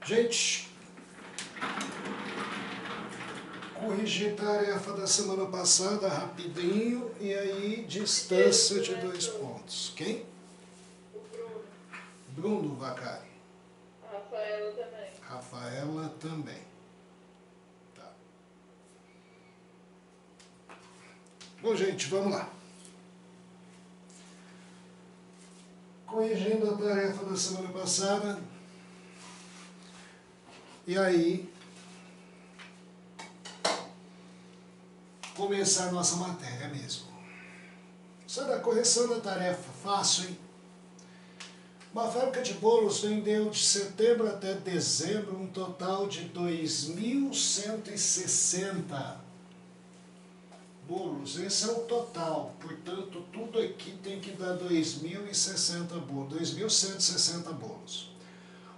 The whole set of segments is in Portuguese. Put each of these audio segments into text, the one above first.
Gente, corrigi tarefa da semana passada rapidinho e aí distância de 2 pontos. Quem? O Bruno. Bruno Vacari. A Rafaela também. Rafaela também. Tá. Bom, gente, vamos lá. Corrigindo a tarefa da semana passada. E aí, começar a nossa matéria mesmo. Isso é da correção da tarefa, fácil, hein? Uma fábrica de bolos vendeu de setembro até dezembro um total de 2.160 bolos. Esse é o total, portanto, tudo aqui tem que dar 2.060 bolos, 2.160 bolos.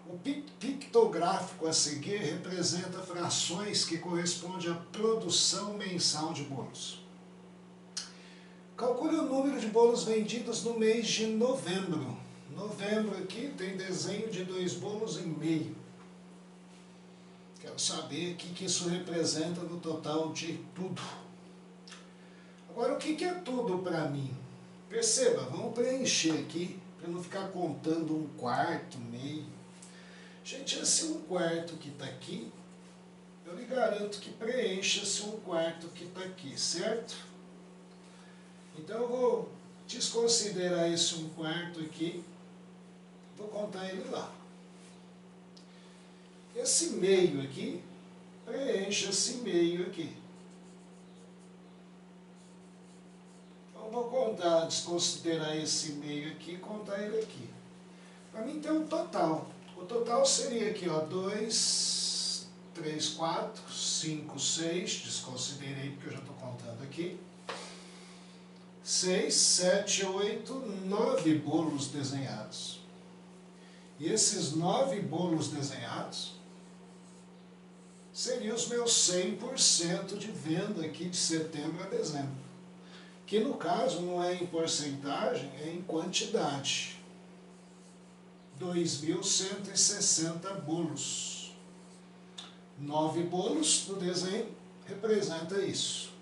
O pictográfico a seguir representa frações que correspondem à produção mensal de bolos. Calcule o número de bolos vendidos no mês de novembro. Novembro aqui tem desenho de 2,5 bolos. Quero saber o que isso representa no total de tudo. Agora, o que é tudo para mim? Perceba, vamos preencher aqui, para não ficar contando 1/4, meio. Gente, esse 1/4 que está aqui, eu lhe garanto que preenche esse 1/4 que está aqui, certo? Então eu vou desconsiderar esse 1/4 aqui, vou contar ele lá. Esse meio aqui, preenche esse meio aqui. Então eu vou contar, desconsiderar esse meio aqui e contar ele aqui. Para mim tem um total. O total seria aqui, ó, 2, 3, 4, 5, 6, desconsiderei porque eu já estou contando aqui. 6, 7, 8, 9 bolos desenhados. E esses 9 bolos desenhados seriam os meus 100% de venda aqui de setembro a dezembro. Que no caso não é em porcentagem, é em quantidade. 2.160 bolos. 9 bolos do desenho representa isso.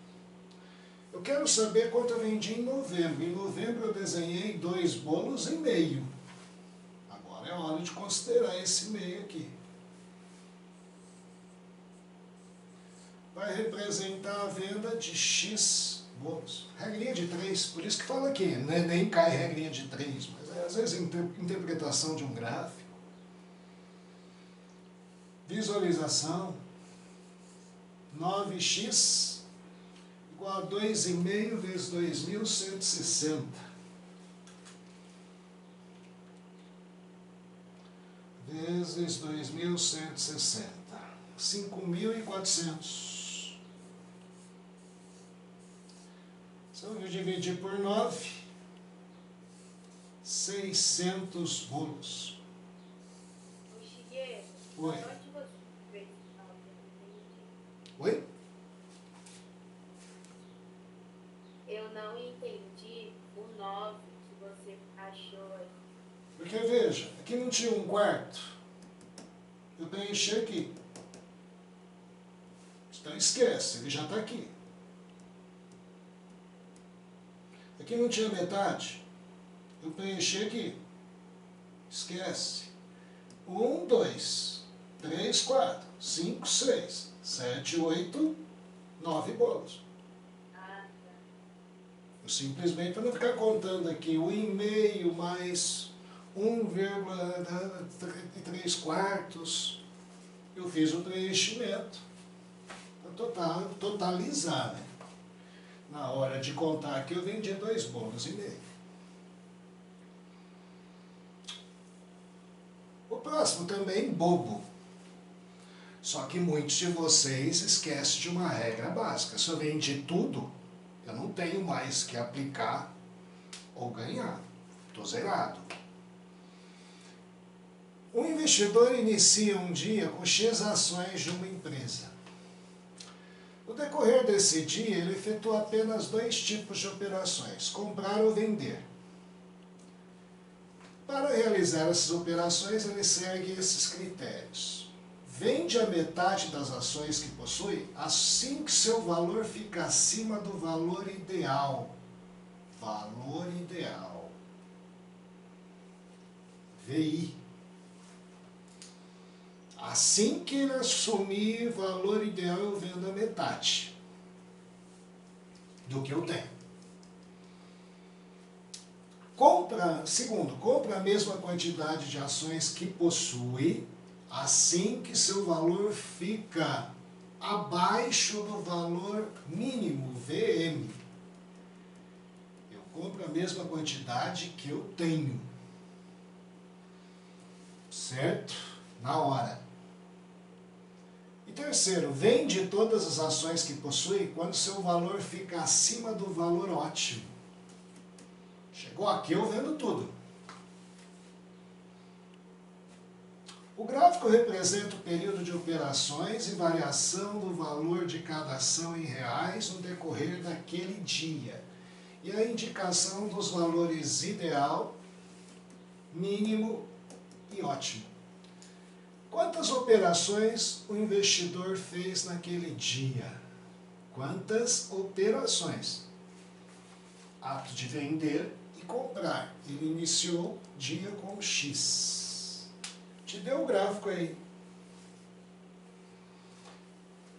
Eu quero saber quanto eu vendi em novembro. Em novembro eu desenhei 2,5 bolos. Agora é hora de considerar esse meio aqui. Vai representar a venda de X bolos. Regrinha de 3, por isso que fala aqui, né? Nem cai regrinha de 3, mas às vezes interpretação de um gráfico. Visualização. 9x igual a 2,5 vezes 2.160. Vezes 2.160. 5.400. Se eu dividir por 9, 600 bolos. Oi. Oi? Eu não entendi o 9 que você achou aí. Porque veja, aqui não tinha 1/4. Eu preenchi aqui. Então esquece, ele já está aqui. Aqui não tinha metade. Eu preenchi aqui. Esquece. 1, 2, 3, 4, 5, 6, 7, 8, 9 bolos. Eu simplesmente, para não ficar contando aqui 1,5 mais 1,3, eu fiz o preenchimento. Para totalizar, né? Na hora de contar aqui, eu vendi 2,5 bolos. O próximo também bobo. Só que muitos de vocês esquecem de uma regra básica. Se eu vendi tudo, eu não tenho mais que aplicar ou ganhar. Estou zerado. Um investidor inicia um dia com X ações de uma empresa. No decorrer desse dia, ele efetua apenas 2 tipos de operações, comprar ou vender. Para realizar essas operações, ele segue esses critérios. vende a metade das ações que possui assim que seu valor fica acima do valor ideal. Valor ideal. VI. Assim que ele assumir valor ideal, eu vendo a metade do que eu tenho. Segundo, compra a mesma quantidade de ações que possui, assim que seu valor fica abaixo do valor mínimo, VM. Eu compro a mesma quantidade que eu tenho. Certo? Na hora. E terceiro, vende todas as ações que possui quando seu valor fica acima do valor ótimo. Chegou aqui, eu vendo tudo. O gráfico representa o período de operações e variação do valor de cada ação em reais no decorrer daquele dia. E a indicação dos valores ideal, mínimo e ótimo. Quantas operações o investidor fez naquele dia? Quantas operações? Ato de vender e comprar. Ele iniciou dia com X. Te deu o gráfico aí.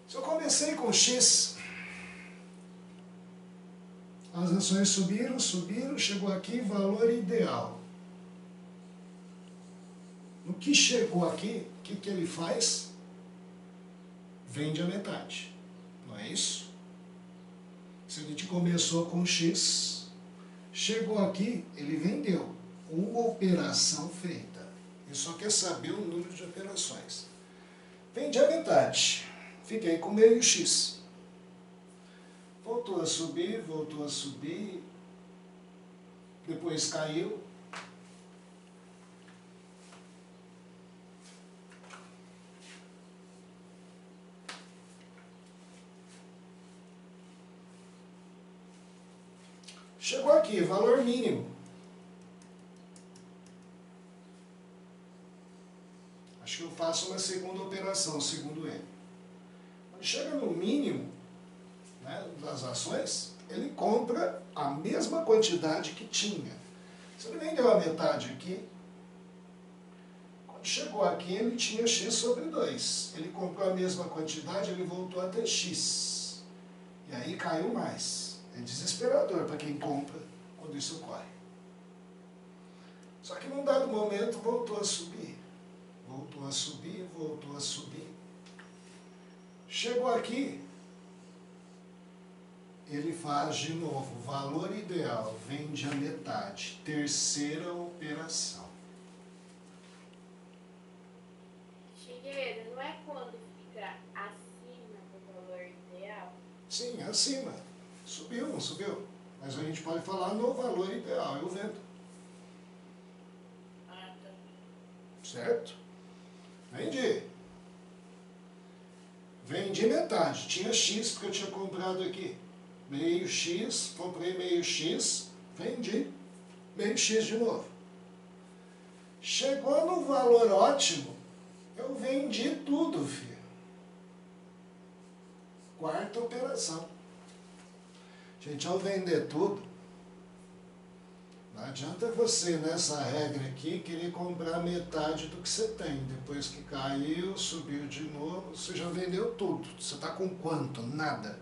Se eu comecei com X, as ações subiram, chegou aqui, valor ideal. No que chegou aqui, o que ele faz? Vende a metade. Não é isso? Se a gente começou com X, chegou aqui, ele vendeu. Uma operação feita. Ele só quer saber o número de operações. Vendi a metade. Fiquei com meio X. Voltou a subir, depois caiu. Chegou aqui, valor mínimo. Acho que eu faço uma segunda operação, segundo ele. Quando chega no mínimo, né, das ações, ele compra a mesma quantidade que tinha. Se ele vendeu a metade aqui, quando chegou aqui ele tinha X sobre 2. Ele comprou a mesma quantidade, ele voltou a ter X. E aí caiu mais. É desesperador para quem compra quando isso ocorre. Só que num dado momento voltou a subir. Voltou a subir. Chegou aqui, ele faz de novo, valor ideal, vende a metade, terceira operação. Chigueira, não é quando fica acima do valor ideal? Sim, acima. Subiu, não subiu? Mas a gente pode falar no valor ideal, eu vendo. Ah, tá. Certo? Vendi. Vendi metade. Tinha X porque eu tinha comprado aqui. Meio X, comprei meio X, vendi. Meio X de novo. Chegou no valor ótimo, eu vendi tudo, filho. Quarta operação. Gente, ao vender tudo, não adianta você, nessa regra aqui, querer comprar metade do que você tem. Depois que caiu, subiu de novo, você já vendeu tudo. Você está com quanto? Nada.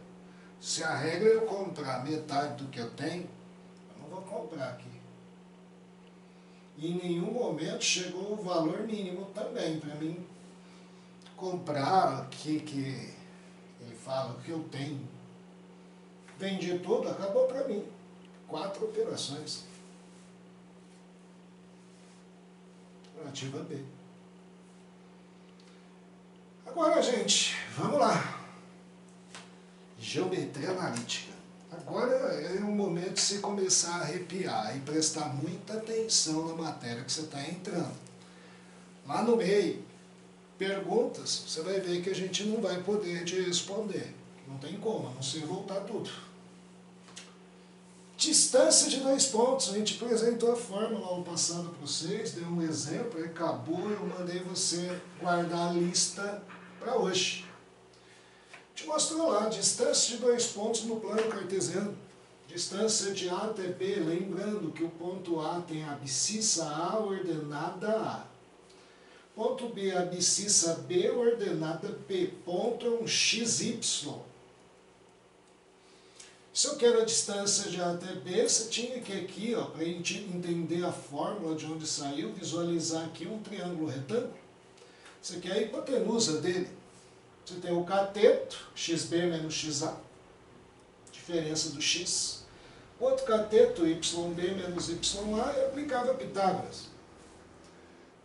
Se a regra é eu comprar metade do que eu tenho, eu não vou comprar aqui. E em nenhum momento chegou o valor mínimo também para mim comprar o que ele fala, o que eu tenho. Vendi tudo, acabou para mim. 4 operações. Alternativa B. Agora, gente, vamos lá. Geometria analítica. Agora é o momento de você começar a arrepiar e prestar muita atenção na matéria que você está entrando. Lá no meio, perguntas, você vai ver que a gente não vai poder te responder. Não tem como, a não ser voltar tudo. Distância de 2 pontos. A gente apresentou a fórmula ao passado para vocês, deu um exemplo, aí acabou, eu mandei você guardar a lista para hoje. Te mostrou lá, distância de 2 pontos no plano cartesiano. Distância de A até B, lembrando que o ponto A tem a abscissa A ordenada A. Ponto B, a abscissa B ordenada B. Ponto é um XY. Se eu quero a distância de A até B, você tinha que aqui, para a gente entender a fórmula de onde saiu, visualizar aqui um triângulo retângulo. Você quer a hipotenusa dele. Você tem o cateto, XB menos XA, diferença do X. Outro cateto, YB menos YA, eu aplicava Pitágoras.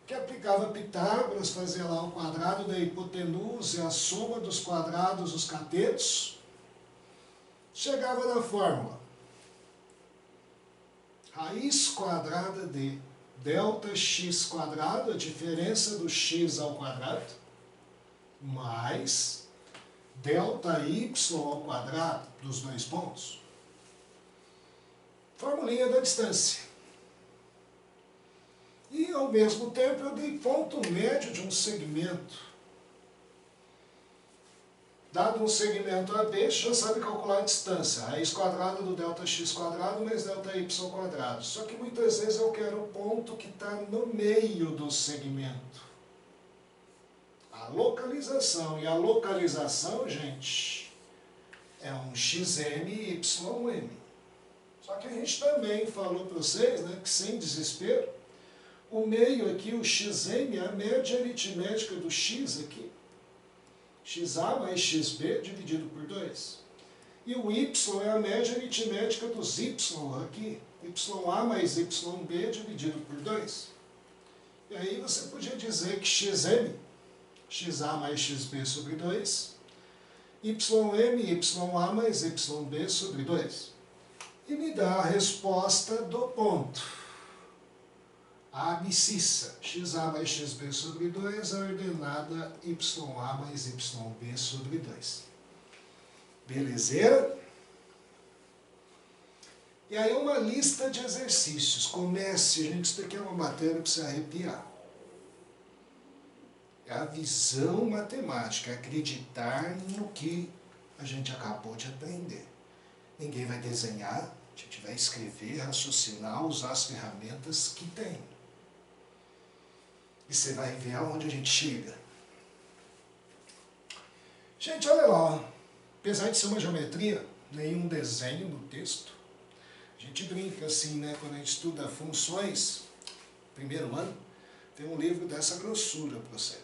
Que aplicava Pitágoras, fazia lá o quadrado da hipotenusa, a soma dos quadrados dos catetos, chegava na fórmula. Raiz quadrada de delta x quadrado, a diferença do x ao quadrado, mais delta y ao quadrado dos 2 pontos. Formulinha da distância. E, ao mesmo tempo, eu dei ponto médio de um segmento. Dado um segmento AB, já sabe calcular a distância. Raiz quadrada do delta x quadrado mais delta y quadrado. Só que muitas vezes eu quero o ponto que está no meio do segmento. A localização. E a localização, gente, é um xm e ym. Só que a gente também falou para vocês, né, que sem desespero, o meio aqui, o xm, é a média aritmética do x aqui. XA mais XB dividido por 2. E o y é a média aritmética dos y aqui. YA mais YB dividido por 2. E aí você podia dizer que XM, XA mais XB sobre 2, YM, YA mais YB sobre 2. E me dá a resposta do ponto. A abscissa, XA mais XB sobre 2, a ordenada YA mais YB sobre 2. Belezeira? E aí uma lista de exercícios. Comece, gente, isso daqui é uma matéria para você arrepiar. É a visão matemática, é acreditar no que a gente acabou de aprender. Ninguém vai desenhar, a gente vai escrever, raciocinar, usar as ferramentas que tem. E você vai ver aonde a gente chega. Gente, olha lá, apesar de ser uma geometria, nenhum desenho no texto, a gente brinca assim, né, quando a gente estuda funções, primeiro ano, tem um livro dessa grossura para você.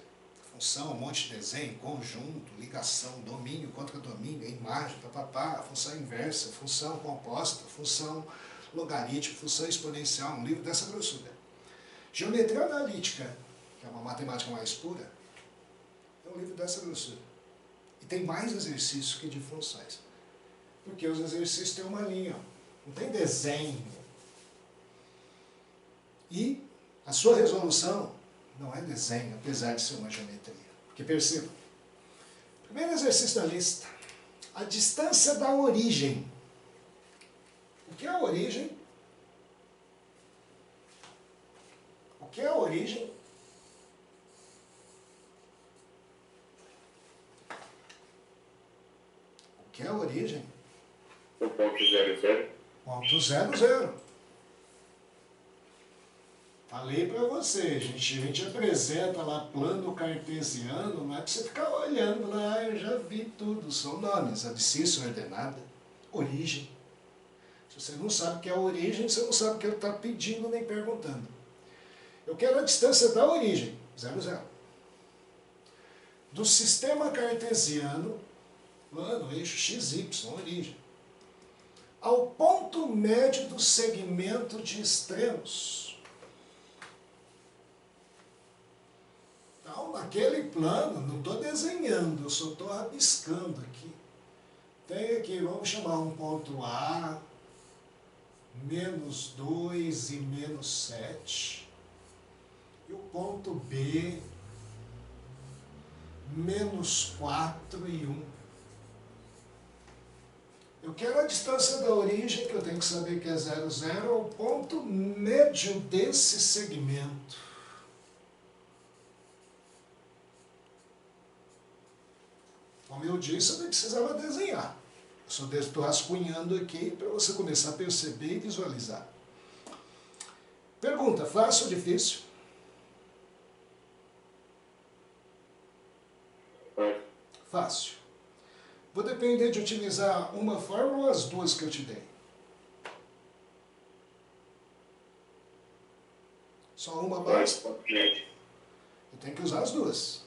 Função, um monte de desenho, conjunto, ligação, domínio, contra-domínio, imagem, papapá, função inversa, função composta, função logarítmica, função exponencial, um livro dessa grossura. Geometria analítica, que é uma matemática mais pura, é um livro dessa grossura. E tem mais exercícios que de funções. Porque os exercícios têm uma linha, não tem desenho. E a sua resolução não é desenho, apesar de ser uma geometria. Porque perceba, primeiro exercício da lista, a distância da origem. O que é a origem? O que é a origem? O que é a origem? O ponto 00. Ponto 00. Falei para você, a gente apresenta lá plano cartesiano, não é para você ficar olhando lá, eu já vi tudo, são nomes, abscissa ordenada, origem. Se você não sabe o que é a origem, você não sabe o que ele está pedindo nem perguntando. Eu quero a distância da origem, 00. Do sistema cartesiano, plano, eixo XY, origem, ao ponto médio do segmento de extremos. Então, naquele plano, não estou desenhando, eu só estou rabiscando aqui. Tem aqui, vamos chamar um ponto A, menos 2 e menos 7. E o ponto B, menos 4 e 1. Eu quero a distância da origem, que eu tenho que saber que é 0, 0, ao ponto médio desse segmento. Como eu disse, eu não precisava desenhar. Eu só estou rascunhando aqui para você começar a perceber e visualizar. Pergunta, fácil ou difícil? Fácil. Vou depender de utilizar uma fórmula ou as duas que eu te dei? Só uma basta? Eu tenho que usar as duas.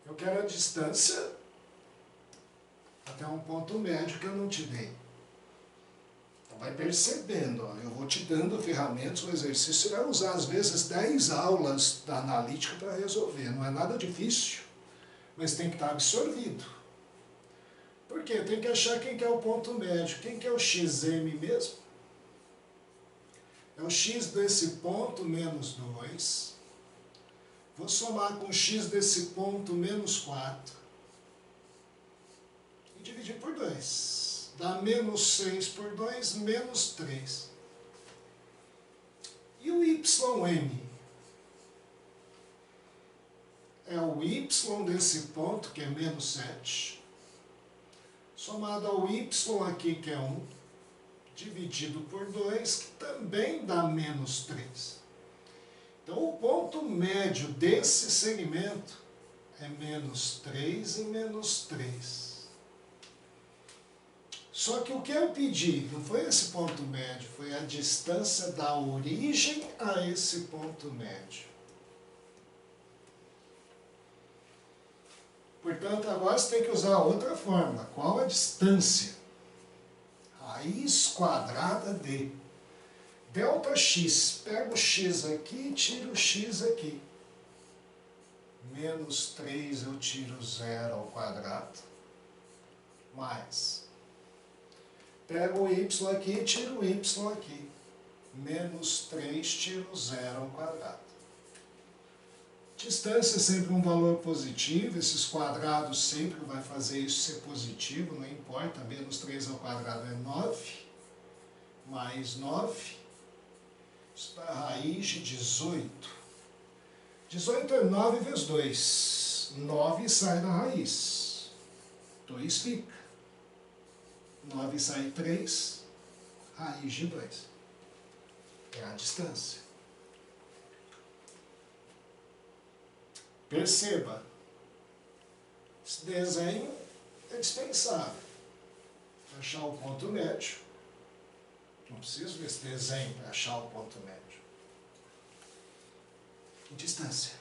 Eu quero a distância até um ponto médio que eu não te dei. Então vai percebendo, ó, eu vou te dando ferramentas, o exercício você vai usar às vezes 10 aulas da analítica para resolver. Não é nada difícil, mas tem que estar absorvido. Por quê? Tem que achar quem que é o ponto médio. Quem que é o xm mesmo? É o x desse ponto menos 2. Vou somar com x desse ponto menos 4. E dividir por 2. Dá menos 6 por 2, menos 3. E o ym? É o y desse ponto, que é menos 7, somado ao y aqui, que é 1, dividido por 2, que também dá menos 3. Então, o ponto médio desse segmento é menos 3 e menos 3. Só que o que eu pedi não foi esse ponto médio, foi a distância da origem a esse ponto médio. Portanto, agora você tem que usar outra fórmula. Qual a distância? Raiz quadrada de delta x. Pego o x aqui e tiro o x aqui. Menos 3 eu tiro 0 ao quadrado. Mais. Pego o y aqui e tiro o y aqui. Menos 3 tiro 0 ao quadrado. Distância é sempre um valor positivo, esses quadrados sempre vai fazer isso ser positivo, não importa, menos 3 ao quadrado é 9, mais 9, isso dá raiz de 18. 18 é 9 vezes 2, 9 sai da raiz, 2 fica, 9 sai 3, raiz de 2, é a distância. Perceba, esse desenho é dispensável. Para achar o ponto médio, não preciso desse desenho para achar o ponto médio. E distância,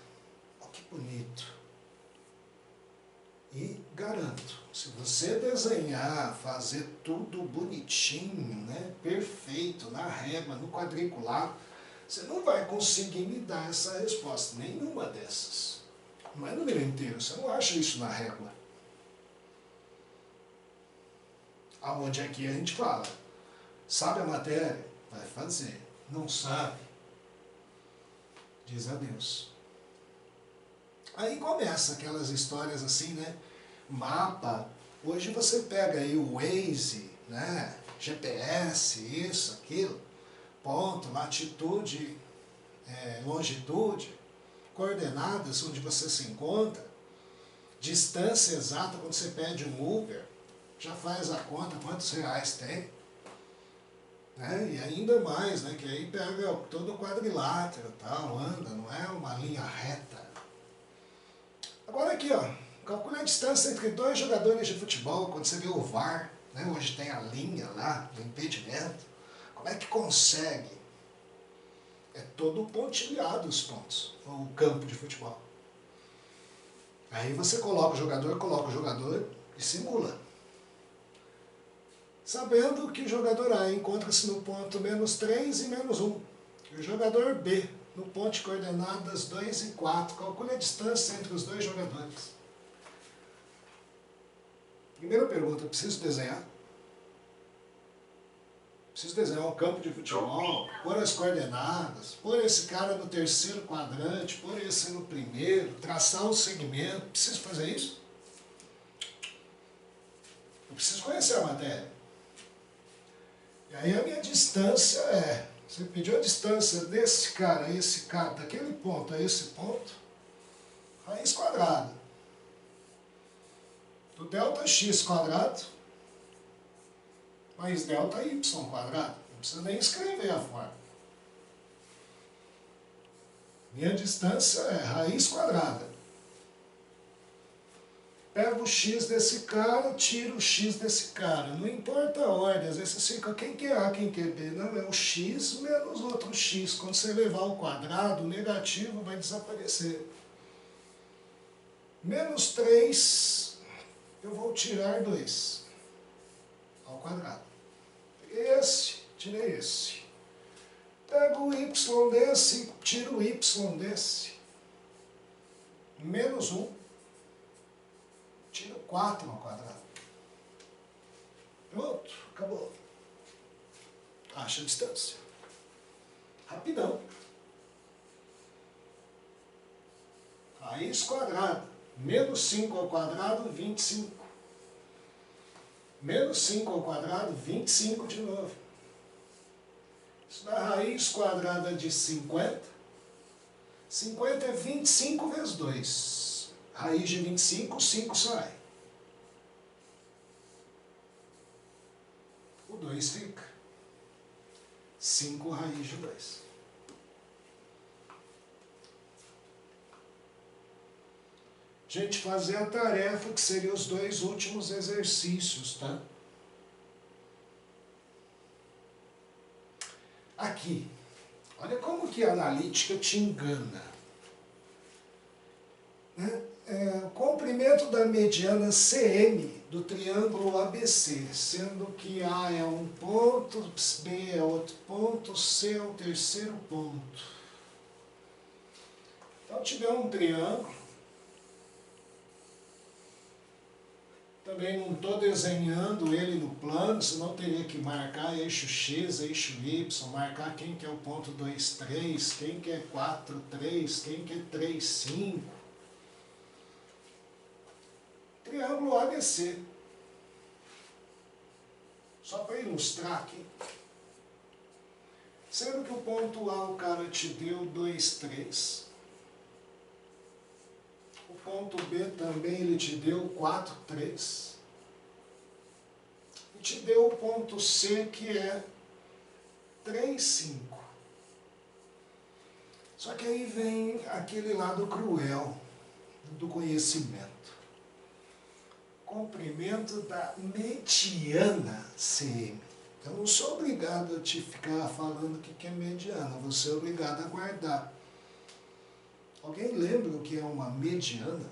olha que bonito. E garanto, se você desenhar, fazer tudo bonitinho, né, perfeito, na régua, no quadriculado, você não vai conseguir me dar essa resposta, nenhuma dessas. Não é número inteiro, você não acha isso na régua. Aonde aqui a gente fala, sabe a matéria? Vai fazer. Não sabe? Diz a Deus. Aí começa aquelas histórias assim, né? Mapa. Hoje você pega aí o Waze, né? GPS, isso, aquilo. Ponto, latitude, longitude. Coordenadas onde você se encontra, distância exata quando você pede um Uber, já faz a conta quantos reais tem, né? E ainda mais, né? Que aí pega todo o quadrilátero e tal, anda, não é uma linha reta. Agora aqui, ó, calcule a distância entre dois jogadores de futebol, quando você vê o VAR, né? Hoje tem a linha lá, do impedimento, como é que consegue? É todo pontilhado os pontos, o campo de futebol. Aí você coloca o jogador e simula. Sabendo que o jogador A encontra-se no ponto menos 3 e menos 1. E o jogador B, no ponto de coordenadas 2 e 4. Calcule a distância entre os dois jogadores. Primeira pergunta, preciso desenhar? Preciso desenhar um campo de futebol, pôr as coordenadas, pôr esse cara no terceiro quadrante, pôr esse no primeiro, traçar um segmento. Preciso fazer isso? Eu preciso conhecer a matéria. E aí a minha distância é, você pediu a distância desse cara a esse cara, daquele ponto a esse ponto, raiz quadrada do delta x quadrado mais delta y quadrado. Não precisa nem escrever a forma. Minha distância é raiz quadrada. Pego o x desse cara, tiro o x desse cara. Não importa a ordem, às vezes você fica, quem que é A, quem que é B? Não, é o x menos outro x. Quando você levar ao quadrado, o negativo vai desaparecer. Menos 3, eu vou tirar 2 ao quadrado. Esse, tirei esse. Pego o y desse, tiro o y desse. Menos 1. Tiro 4 ao quadrado. Pronto, acabou. Acha a distância. Rapidão. Raiz quadrada. Menos 5 ao quadrado, 25. Menos 5 ao quadrado, 25 de novo. Isso dá raiz quadrada de 50. 50 é 25 vezes 2. Raiz de 25, 5 sai. O 2 fica. 5 raiz de 2. Gente, fazer a tarefa que seriam os 2 últimos exercícios, tá? Aqui, olha como que a analítica te engana. Né? O comprimento da mediana CM do triângulo ABC, sendo que A é um ponto, B é outro ponto, C é o terceiro ponto. Então, tiver um triângulo, também não estou desenhando ele no plano, senão teria que marcar eixo X, eixo Y, marcar quem que é o ponto 2, 3, quem que é 4, 3, quem que é 3, 5. Triângulo ABC. Só para ilustrar aqui. Sendo que o ponto A o cara te deu 2, 3. O ponto B também ele te deu 4, 3. E te deu o ponto C que é 3, 5. Só que aí vem aquele lado cruel do conhecimento. Comprimento da mediana CM. Eu não sou obrigado a te ficar falando o que é mediana, você é obrigado a guardar. Alguém lembra o que é uma mediana?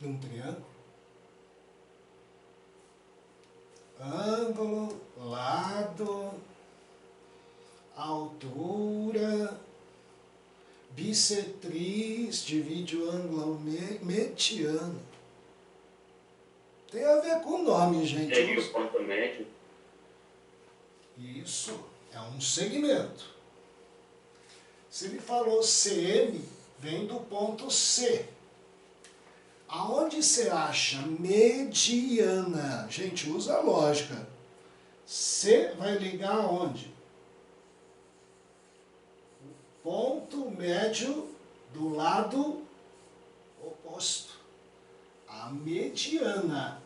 Num triângulo? Ângulo, lado, altura, bissetriz, divide o ângulo ao mediano. Tem a ver com o nome, gente. Seria o ponto médio? Isso, é um segmento. Se ele falou CM, vem do ponto C. Aonde você acha mediana? Gente, usa a lógica. C vai ligar aonde? Ponto médio do lado oposto. A mediana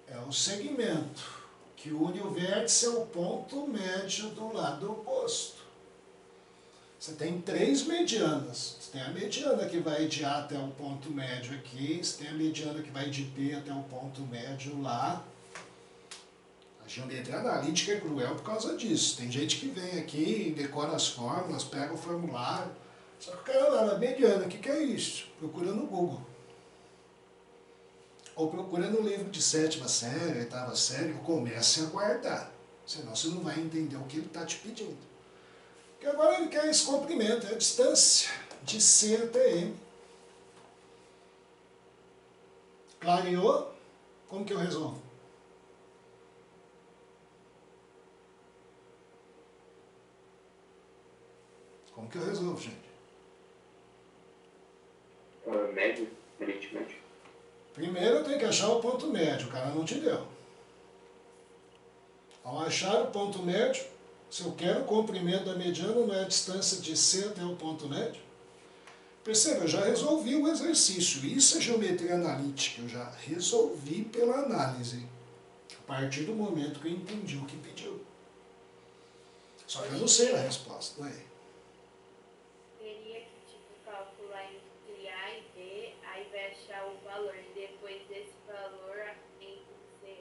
é o segmento que une o vértice ao ponto médio do lado oposto. Você tem 3 medianas. Você tem a mediana que vai de A até o ponto médio aqui, você tem a mediana que vai de B até o ponto médio lá. A geometria analítica é cruel por causa disso. Tem gente que vem aqui, decora as fórmulas, pega o formulário. Só que o cara lá na mediana, o que é isso? Procura no Google. Ou procura no livro de 7ª série, 8ª série, ou comece a guardar. Senão você não vai entender o que ele está te pedindo. Porque agora ele quer esse comprimento, é a distância de C até M. Clareou? Como que eu resolvo? Como que eu resolvo, gente? médio, aparentemente. Primeiro eu tenho que achar o ponto médio, o cara não te deu. Ao achar o ponto médio, se eu quero o comprimento da mediana, não é a distância de C até o ponto médio? Perceba, eu já resolvi o exercício. Isso é geometria analítica, eu já resolvi pela análise. A partir do momento que eu entendi o que pediu. Só que eu não sei a resposta. Ué. Teria que tipo, calcular entre A e B, aí vai achar o valor. Depois desse valor entre C.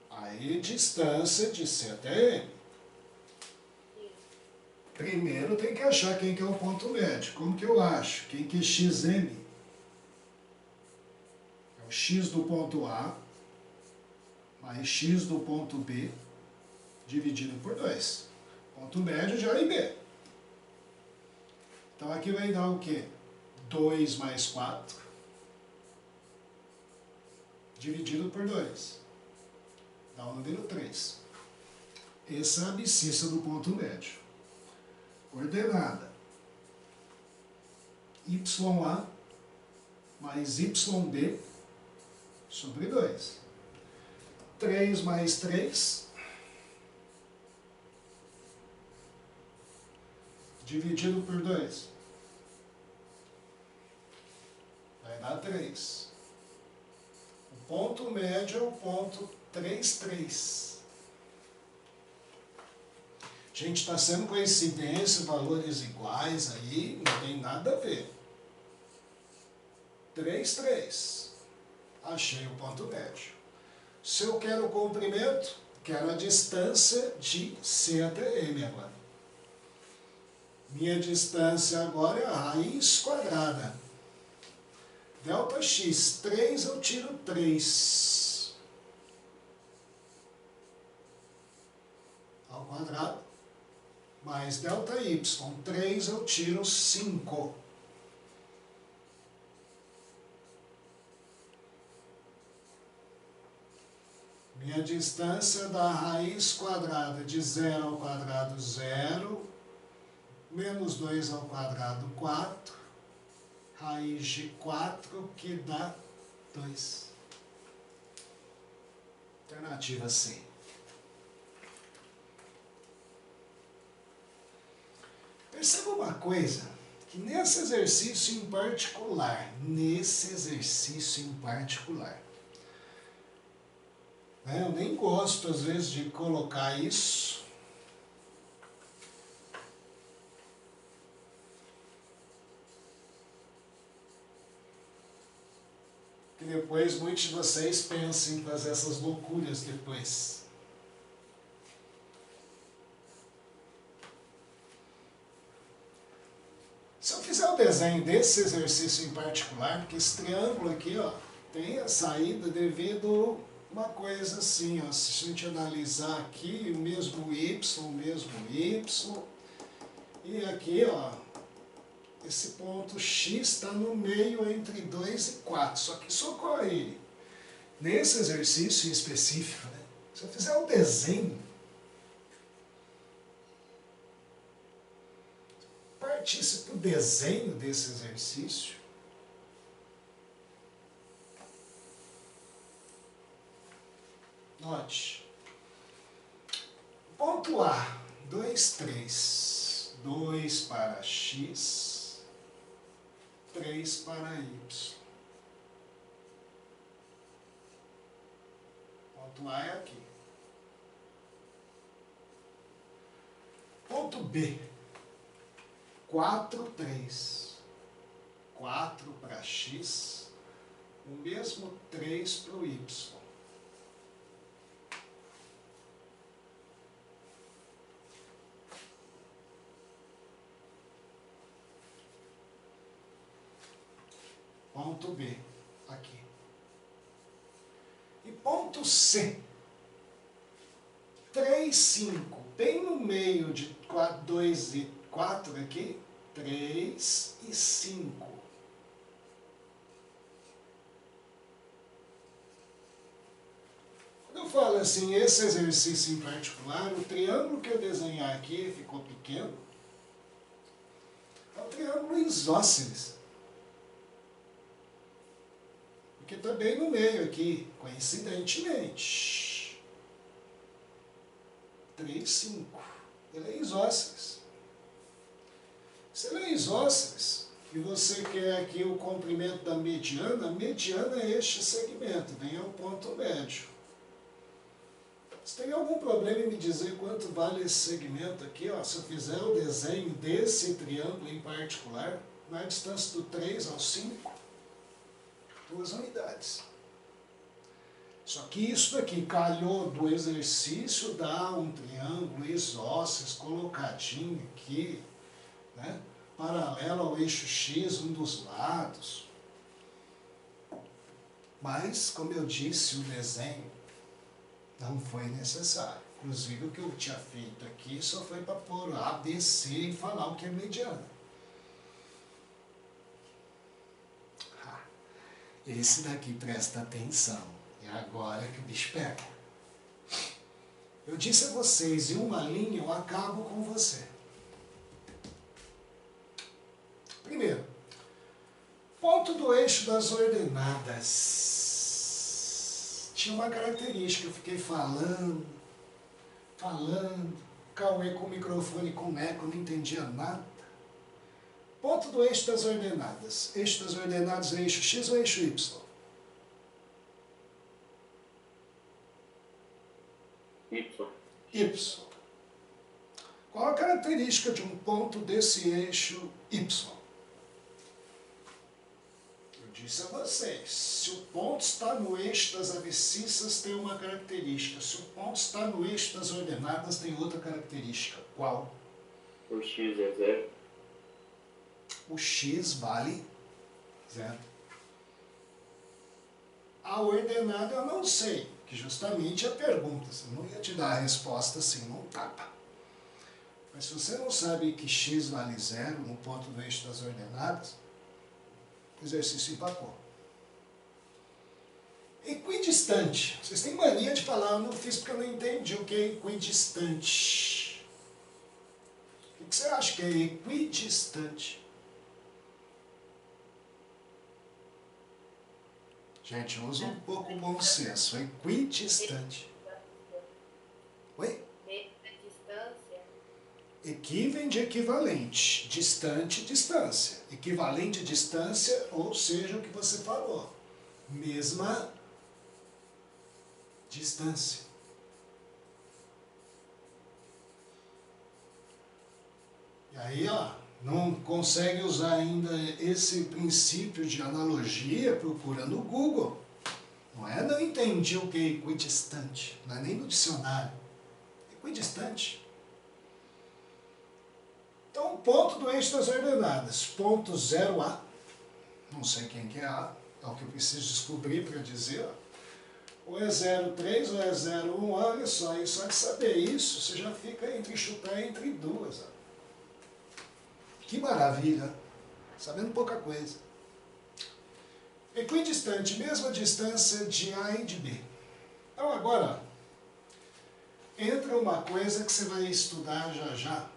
Aí distância de C até M. Sim. Primeiro tem que achar quem que é o ponto médio. Como que eu acho? Quem que é XM? É o X do ponto A mais X do ponto B dividido por 2. Ponto médio de A e B. Então aqui vai dar o quê? 2 mais 4 dividido por 2. Dá o número 3. Essa é a abscissa do ponto médio. Ordenada. YA mais YB sobre 2. 3 mais 3 dividido por 2. Vai dar 3. O ponto médio é o ponto 3, 3. Gente, está sendo coincidência, valores iguais aí, não tem nada a ver. 3, 3. Achei o ponto médio. Se eu quero o comprimento, quero a distância de C até M agora. Minha distância agora é a raiz quadrada. Delta x, 3 eu tiro 3 ao quadrado, mais delta y, 3 eu tiro 5. Minha distância da raiz quadrada de 0 ao quadrado, 0, menos 2 ao quadrado, 4, raiz de 4, que dá 2. Alternativa C. Perceba uma coisa, que nesse exercício em particular, eu nem gosto às vezes de colocar isso, que depois muitos de vocês pensem em fazer essas loucuras depois. Se eu fizer o desenho desse exercício em particular, porque esse triângulo aqui, ó, tem a saída devido a uma coisa assim, ó, se a gente analisar aqui, o mesmo y, e aqui, ó, esse ponto x está no meio entre 2 e 4, só que socorre nesse exercício específico, né? Se eu fizer o desenho, partisse para o desenho desse exercício, note, ponto A, 2, 3, 2 para x, 3 para y. Ponto A é aqui. Ponto B, 4, 3. 4 para x, o mesmo 3 para o y. Ponto B, aqui. E ponto C, 3, 5, bem no meio de 4, 2 e 4 aqui, 3 e 5. Quando eu falo assim, esse exercício em particular, o triângulo que eu desenhar aqui ficou pequeno, é o triângulo isósceles. porque está bem no meio aqui, coincidentemente. 3, 5. Ele é isósceles. Se ele é isósceles, e você quer aqui o comprimento da mediana, a mediana é este segmento, vem ao ponto médio. Você tem algum problema em me dizer quanto vale esse segmento aqui? Ó, se eu fizer o desenho desse triângulo em particular, na distância do 3 ao 5, 2 unidades. Só que isso daqui calhou do exercício dar um triângulo isósceles colocadinho aqui, né, paralelo ao eixo X, um dos lados. Mas, como eu disse, o desenho não foi necessário. Inclusive, o que eu tinha feito aqui só foi para pôr A, B, C e falar o que é mediana. Esse daqui presta atenção. É agora que o bicho pega. Eu disse a vocês, em uma linha eu acabo com você. Primeiro, ponto do eixo das ordenadas. Tinha uma característica, eu fiquei falando, Cauê com o microfone com eco, não entendia nada. Ponto do eixo das ordenadas. Eixo das ordenadas é eixo X ou eixo Y? Y. Qual a característica de um ponto desse eixo Y? Eu disse a vocês, se o ponto está no eixo das abscissas, tem uma característica. Se o ponto está no eixo das ordenadas, tem outra característica. Qual? O X é 0. O X vale 0. A ordenada eu não sei, que justamente é a pergunta. Você não ia te dar a resposta assim, não tapa. Mas se você não sabe que X vale 0 no ponto do eixo das ordenadas, o exercício empacou. Equidistante. Vocês têm mania de falar, eu não fiz porque eu não entendi o que é equidistante. O que você acha que é equidistante? Gente, usa um pouco o bom senso. Equidistante. Oi? Distância. Equi vem de equivalente. Distante, distância. Equivalente, distância, ou seja, o que você falou. Mesma distância. E aí, ó, não consegue usar ainda esse princípio de analogia, procura no Google. Não é não entendi o que é equidistante, não é nem no dicionário. Equidistante. Então, ponto do eixo das ordenadas. Ponto 0A. Não sei quem que é A, é o que eu preciso descobrir para dizer. Ou é 0,3 ou é 0,1, olha só. E só de saber isso, você já fica entre chutar entre duas. Ó. Que maravilha, sabendo pouca coisa. Equidistante, mesma distância de A e de B. Então agora, entra uma coisa que você vai estudar já já.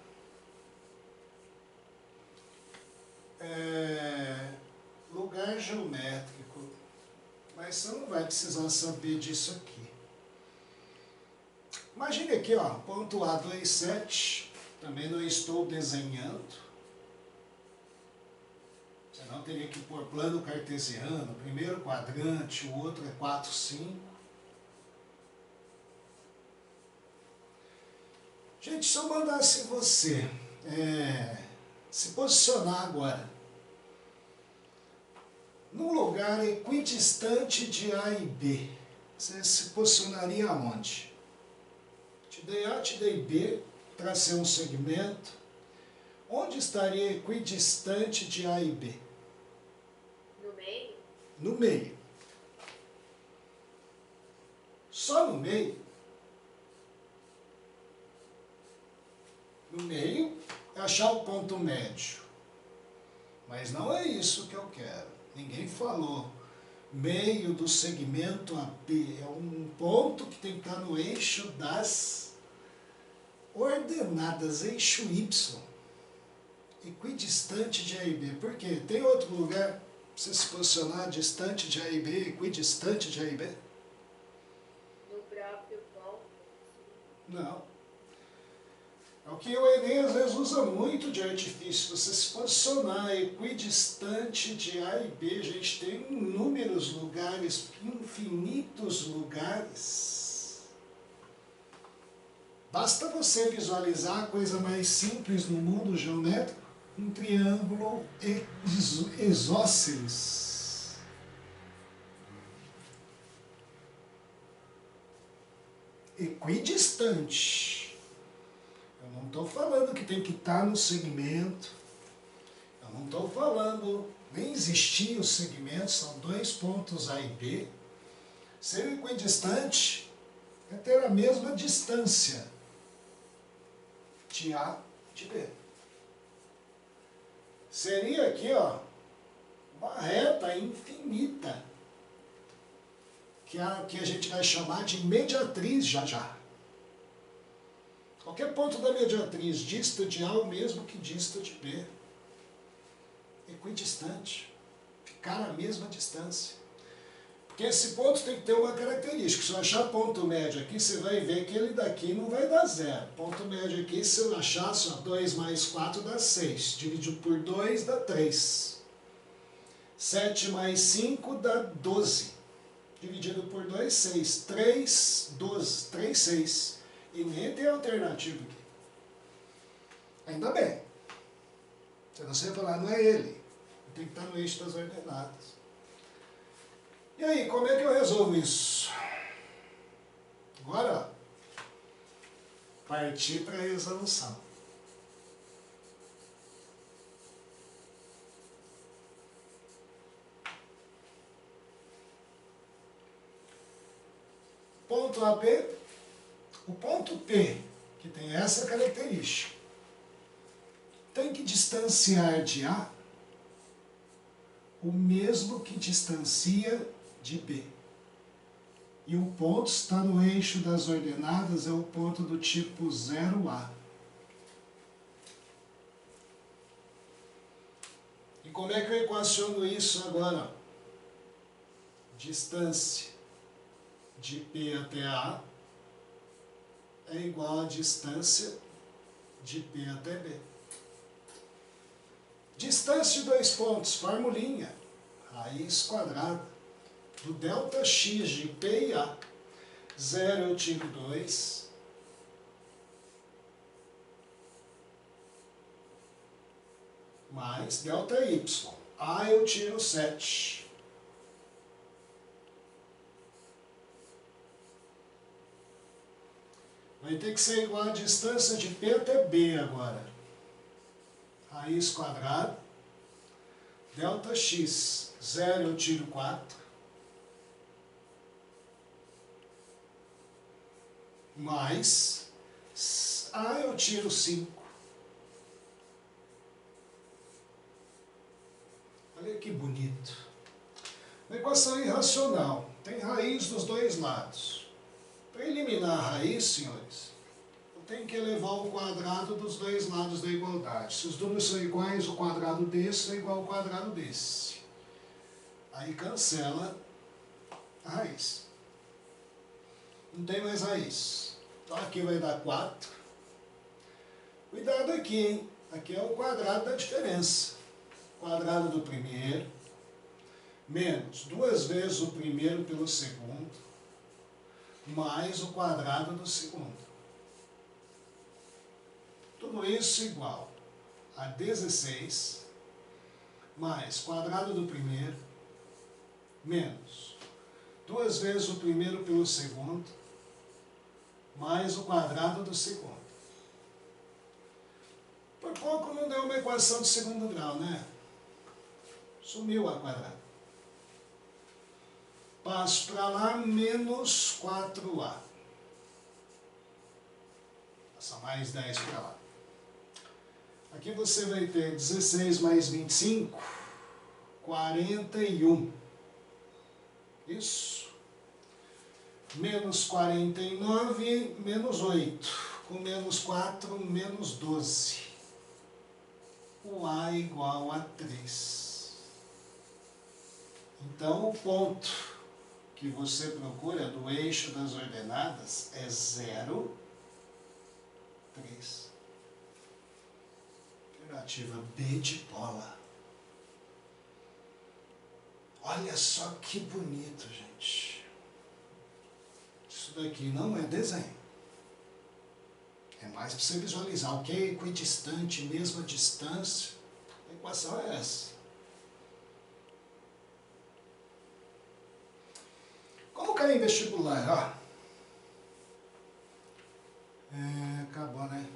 Lugar geométrico. Mas você não vai precisar saber disso aqui. Imagine aqui, ó, ponto A, 2, 7. Também não estou desenhando. Senão teria que pôr plano cartesiano, primeiro quadrante, o outro é 4, 5. Gente, se eu mandasse você se posicionar agora num lugar equidistante de A e B, você se posicionaria onde? Te dei A, te dei B, tracei um segmento. Onde estaria equidistante de A e B? No meio? No meio. Só no meio? No meio é achar o ponto médio. Mas não é isso que eu quero. Ninguém falou. Meio do segmento AB. É um ponto que tem que estar no eixo das ordenadas, eixo Y. Equidistante de A e B. Por quê? Tem outro lugar? Você se posicionar distante de A e B, equidistante de A e B? No próprio ponto. Não. É o que o Enem às vezes usa muito de artifício. Você se posicionar equidistante de A e B, a gente tem inúmeros lugares, infinitos lugares. Basta você visualizar a coisa mais simples no mundo geométrico, um triângulo isósceles. Equidistante. Eu não estou falando que tem que estar no segmento. Eu não estou falando, nem existir os segmentos, são dois pontos A e B. Ser equidistante é ter a mesma distância de A de B. Seria aqui, ó, uma reta infinita, que a gente vai chamar de mediatriz já. Qualquer ponto da mediatriz dista de A o mesmo que dista de B. Equidistante. Ficar à mesma distância. Porque esse ponto tem que ter uma característica. Se eu achar ponto médio aqui, você vai ver que ele daqui não vai dar zero. Ponto médio aqui, se eu achar só 2 mais 4 dá 6. Dividido por 2 dá 3. 7 mais 5 dá 12. Dividido por 2, 6. 3, 12. 3, 6. E nem tem alternativa aqui. Ainda bem. Se você falar, não é ele. Tem que estar no eixo das ordenadas. E aí, como é que eu resolvo isso? Agora, partir para a resolução. Ponto AB, o ponto P, que tem essa característica, tem que distanciar de A o mesmo que distancia de B. E o ponto está no eixo das ordenadas, é o ponto do tipo 0A. E como é que eu equaciono isso agora? Distância de P até A é igual a distância de P até B. Distância de dois pontos, formulinha, raiz quadrada do delta x de P e A. 0 eu tiro 2, mais delta y. A eu tiro 7. Vai ter que ser igual a distância de P até B agora. Raiz quadrada, delta x, 0 eu tiro 4, mais A eu tiro 5. Olha que bonito. Uma equação irracional, tem raiz dos dois lados. Para eliminar a raiz, senhores, eu tenho que elevar o quadrado dos dois lados da igualdade. Se os números são iguais, o quadrado desse é igual ao quadrado desse. Aí cancela a raiz. Não tem mais raiz. Então aqui vai dar 4. Cuidado aqui, hein? Aqui é o quadrado da diferença. Quadrado do primeiro, menos 2 vezes o primeiro pelo segundo, mais o quadrado do segundo. Tudo isso igual a 16, mais quadrado do primeiro, menos 2 vezes o primeiro pelo segundo, mais o quadrado do segundo. Por pouco não deu uma equação de segundo grau, né? Sumiu a quadrada. Passo para lá, menos 4A. Passa mais 10 para lá. Aqui você vai ter 16 mais 25, 41. Isso. Menos 49, menos 8. Com menos 4, menos 12. O A é igual a 3. Então, o ponto que você procura do eixo das ordenadas é 0, 3. Alternativa B de bola. Olha só que bonito, gente. Isso daqui não é desenho. É mais para você visualizar o que é equidistante, mesma distância. A equação é essa. Como cair em vestibular? Acabou, né?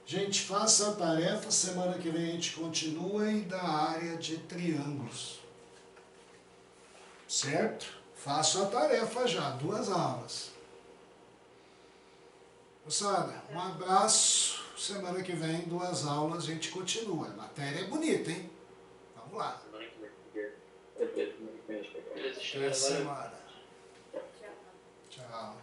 Gente, faça a tarefa. Semana que vem a gente continua e da área de triângulos. Certo? Faço a tarefa já, 2 aulas. Moçada, um abraço. Semana que vem, 2 aulas, a gente continua. A matéria é bonita, hein? Vamos lá. Até semana. Tchau. Tchau.